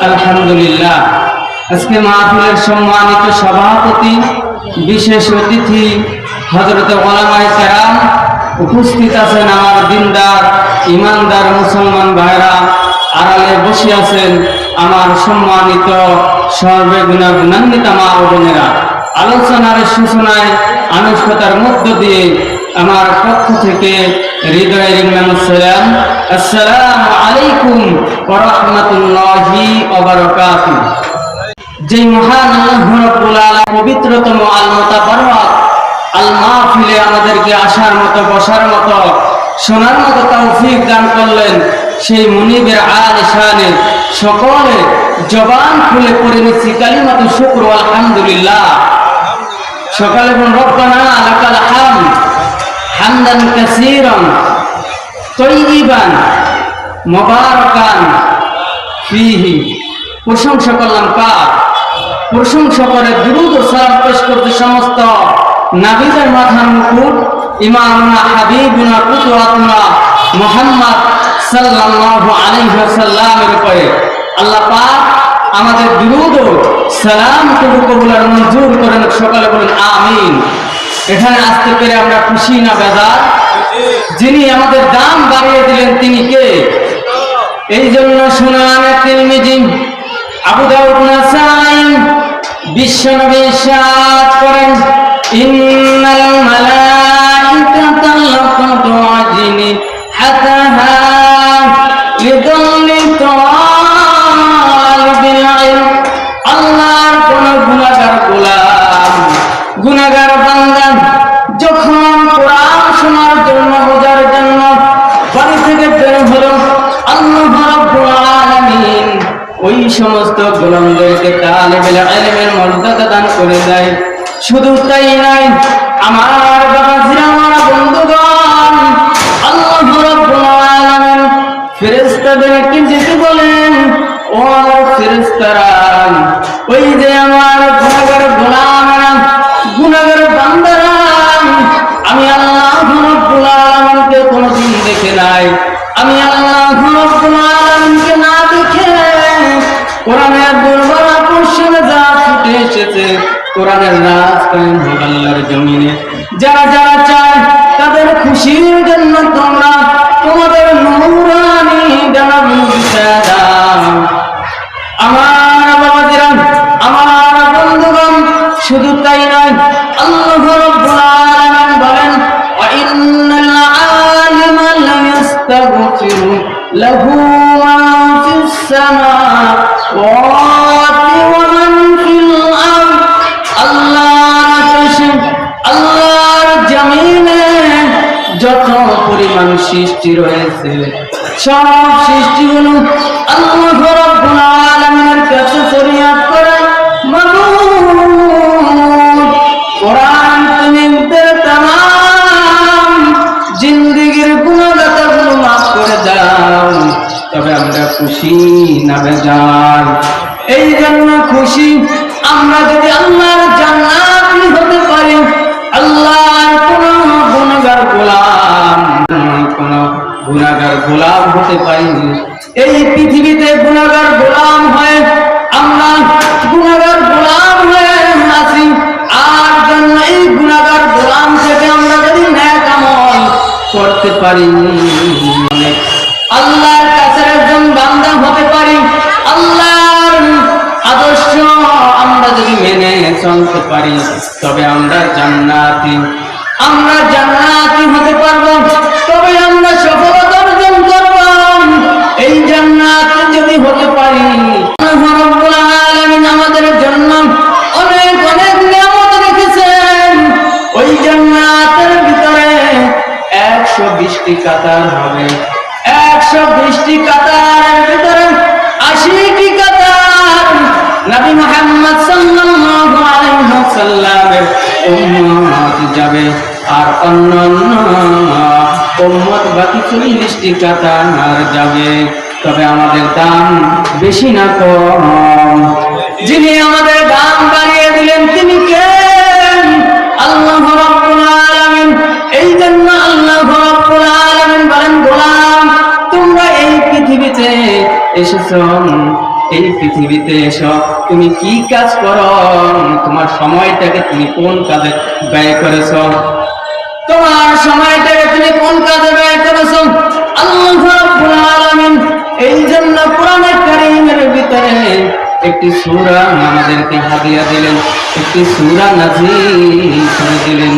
আলহামদুলিল্লাহ। আজকে মাহফিলের সম্মানিত সভাপতি, বিশেষ অতিথি হযরত উলামায়ে কেরাম উপস্থিত আছেন। আমার দিনদার ইমানদার মুসলমান ভাইরা আড়ালে বসে আছেন। আমার সম্মানিত সর্বগুণান্বিত মা ও বোনেরা, আলোচনার সূচনায় আনুষ্ঠানিকতার মধ্য দিয়ে আমার পক্ষ থেকে হৃদয়ের সালাম, আসসালামু আলাইকুম ওয়া রাহমাতুল্লাহি ওয়া বারাকাতুহু। যে মহান আল্লাহ রাব্বুল আলামিন পবিত্রতম আল মুতাবাররাক আল মাহফিলে আমাদেরকে আসার মতো, বসার মতো, শোনার মতো তৌফিক দান করলেন, সেই মুনিবের আলিশানে সকলে জবান খুলে পড়ে নিচ্ছি কালিমাতু শুকর আলহামদুলিল্লাহ। সকালে বলুন রব্বানা লাকাল হামদ হামদান কাসীরান তাইয়িবান মুবারাকান ফীহি। প্রশংসা করলাম কার? প্রশংসা করে দুরূদ ও সালাম পেশ করতে সমস্ত নবীদের মাথার মুকুট ইমামুনা হাবিবুনা কুদওয়াতুনা মুহাম্মদ সাল্লাল্লাহু আলাইহি ওয়াসাল্লামের উপরে। আল্লাহ পাক আমাদের দুরূদ ও সালাম কবুল আর মঞ্জুর করেন। সকালে বলেন আমিন। এখানে আসতে পেরে আমরা খুশি না বেজার? যিনি আমাদের দাম বাড়িয়ে দিলেন তিনি কে? এই জন্য সুনানে তিরমিজি, আবু দাউদ, নাসাঈ বিশ্বনবী ইরশাদ করেন, ইন্নাল মালাইকাতা লাকাতু আজনি হাতাহা লিদাল্লি তালিবিল ইলম। আল্লাহর কোন গুনাহগার গোলাম, গুনাহগার বান্দা যখন কোরআন শোনার জন্য, বোঝার জন্য বাড়ি থেকে বের হলো, আল্লাহ রাব্বুল আলামিন ওই সমস্ত গোলামদেরকে তালিবুল ইলমের মর্যাদা দান করে দেয়। শুধু তাই নয়, আমার বাবাজিরা, আমার বন্ধুগণ, আল্লাহ রাব্বুল আলামিন ফেরেশতাদেরকে যেতে বলেন, ও ফেরেশতারা, ওই যে আমার গুনাহগার গোলামরা, গুনাহগার বান্দারা, আমি আল্লাহ রাব্বুল আলামিনকে কোনদিন দেখে নাই, আমি আল্লাহ রাব্বুল আলামিনকে না দেখে কোরআনের দরবারে পৌঁছানো যা ছুটে এসেছে, কোরআনের রাজ কায়েম হোক আল্লাহর জমিনে। যারা যারা চায় তাদের খুশির জন্য তোমরা তোমাদের নূরানি ডানা বিছায়া দাও। আমার বাবাজিরা, আমার বন্ধুগণ, শুধু তাই নয়, আল্লাহ রাব্বুল আলামিন বলেন, ওয়া ইন্নাল আলিমা লা ইস্তাগফিরু লাহু মা ফিস সামাওয়াতি ওয়া মান ফিল আরদ। আল্লাহর আকাশে, আল্লাহর জমিনে যত পরিমাণ সৃষ্টি রয়েছে, সব সৃষ্টিগুলো আল্লাহ রাব্বুল আলামিনের কাছে ফরিয়াদ করে, মাবুদ, কোরআন তুমি তামাম জিন্দেগীর গুনাহগারগুলো মাফ করে দাও। তবে আমরা খুশি না বেজার? এই জন্য খুশি আমরা যদি আল্লাহর জান্নাতি হতে পারি। আল্লাহর কোন গুনাহগার গোলাম, কোন গুনাহগার গোলাম হতে পারি। এই পৃথিবীতে গুনাহগার গোলাম হয়ে আমরা গুনাহগার গোলাম হয়ে আছি, আর জন্য এই গুনাহগার গোলাম থেকে আমরা যদি নেক আমল করতে পারি, আল্লাহর কাছে একজন বান্দা হতে পারি, আল্লাহর আদর্শ আমরা যদি মেনে চলতে পারি, তবে আমরা জান্নাতি, আমরা জান্নাতি হতে পারবো। তবে আমরা সফলতা অর্জন করব। এই জান্নাতি যদি হতে পারি, আল্লাহ রাব্বুল আলামিন আমাদের জন্য অনেক অনেক নিয়ামত রেখেছেন। ওই জান্নাতের ভিতরে 120টি কাতার হবে, 120টি কাতারের ভিতরে 80টি কাতার নবী মুহাম্মদ সাল্লাল্লাহু আলাইহি ওয়াসাল্লামের উম্মত যাবে, আর অন্যান্য উম্মত বাকি 40টি কাতার যাবে। তবে আমাদের দাম বেশি না কম? যিনি আমাদের দাম বাড়িয়ে দিলেন তিনি কে? আল্লাহ রাব্বুল আলামিন। এই জন্য আল্লাহ রাব্বুল আলামিন বলেন, গোলাম তোমরা এই পৃথিবীতে এসেছো এই পৃথিবীতে এসো, তুমি কি কাজ করো, তোমার সময়টাকে তুমি কোন কাজে ব্যয় করেছো, তোমার সময়টাকে তুমি কোন কাজে ব্যয় করেছো। আল্লাহ রাব্বুল আলামিন এই জন্য কোরআনে কারীমের ভিতরে একটি সূরা আমাদেরকে হাদিয়া দিলেন, একটি সূরা নাযিল করে দিলেন।